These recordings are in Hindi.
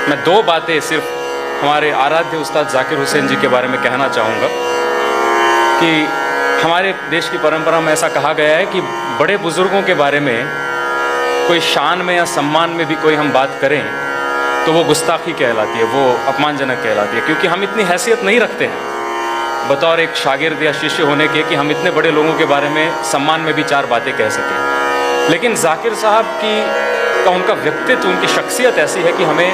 मैं दो बातें सिर्फ हमारे आराध्य उस्ताद जाकिर हुसैन जी के बारे में कहना चाहूँगा कि हमारे देश की परंपरा में ऐसा कहा गया है कि बड़े बुज़ुर्गों के बारे में कोई शान में या सम्मान में भी कोई हम बात करें तो वो गुस्ताखी कहलाती है, वो अपमानजनक कहलाती है, क्योंकि हम इतनी हैसियत नहीं रखते हैं बतौर एक शागिर्द या शिष्य होने के कि हम इतने बड़े लोगों के बारे में सम्मान में भी चार बातें कह सकें। लेकिन जाकिर साहब का उनका व्यक्तित्व, उनकी शख्सियत ऐसी है कि हमें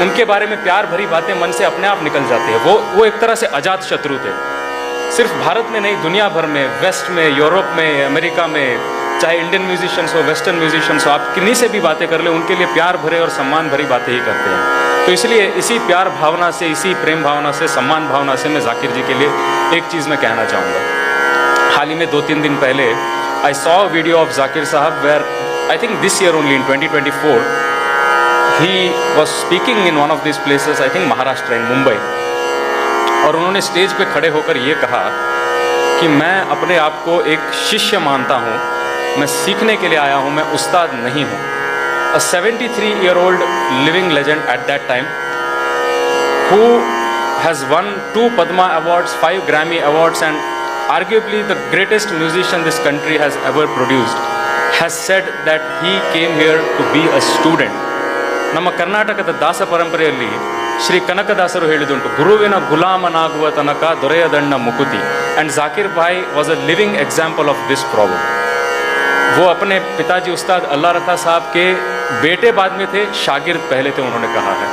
उनके बारे में प्यार भरी बातें मन से अपने आप निकल जाती है। वो एक तरह से अजात शत्रु थे, सिर्फ भारत में नहीं, दुनिया भर में, वेस्ट में, यूरोप में, अमेरिका में, चाहे इंडियन म्यूजिशियंस हो, वेस्टर्न म्यूजिशियंस हो, आप किन्हीं से भी बातें कर ले, उनके लिए प्यार भरे और सम्मान भरी बातें ही करते हैं। तो इसलिए इसी प्यार भावना से, इसी प्रेम भावना से, सम्मान भावना से मैं जाकिर जी के लिए एक चीज़ मैं कहना चाहूँगा। हाल ही में 2-3 दिन पहले I saw a video of Zakir साहब where I think this year only in 2024 ही was speaking in one of this places, I think Maharashtra, in Mumbai. और उन्होंने स्टेज पे खड़े होकर ये कहा कि मैं अपने आप को एक शिष्य मानता हूँ, मैं सीखने के लिए आया हूँ, मैं उस्ताद नहीं हूँ। A 73-year-old living legend at that time who has won 2 Padma Awards, 5 Grammy Awards and arguably the greatest musician this country has ever produced has said that he came here to be a student. ನಮ್ಮ ಕರ್ನಾಟಕದ ದಾಸ ಪರಂಪರೆಯಲ್ಲಿ ಶ್ರೀ ಕನಕದಾಸರು ಹೇಳಿದುಂಟು, ಗುರುವಿನ ಗುಲಾಮನಾಗುವ ತನಕ ದೊರೆಯದಣ್ಣ ಮುಕುತಿ, and Zakir Bhai was a living example of this proverb. वो अपने पिताजी उस्ताद अल्लाह रखा साहब के बेटे बाद में थे, शागिर्द पहले थे, उन्होंने कहा है।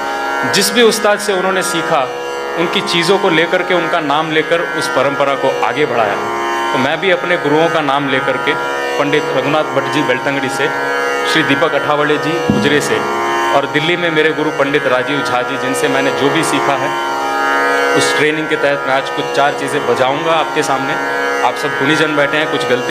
जिस भी उस्ताद से उन्होंने सीखा, उनकी चीज़ों को लेकर के, उनका नाम लेकर उस परंपरा को आगे बढ़ाया। तो मैं भी अपने गुरुओं का नाम लेकर के, पंडित रघुनाथ भट्ट जी बेलतंगड़ी से, श्री दीपक अठावले जी गुजरे से, और दिल्ली में मेरे गुरु पंडित राजीव झा जी, जिनसे मैंने जो भी सीखा है, उस ट्रेनिंग के तहत मैं आज कुछ 4 चीज़ें बजाऊँगा आपके सामने। आप सब गुणीजन बैठे हैं, कुछ गलती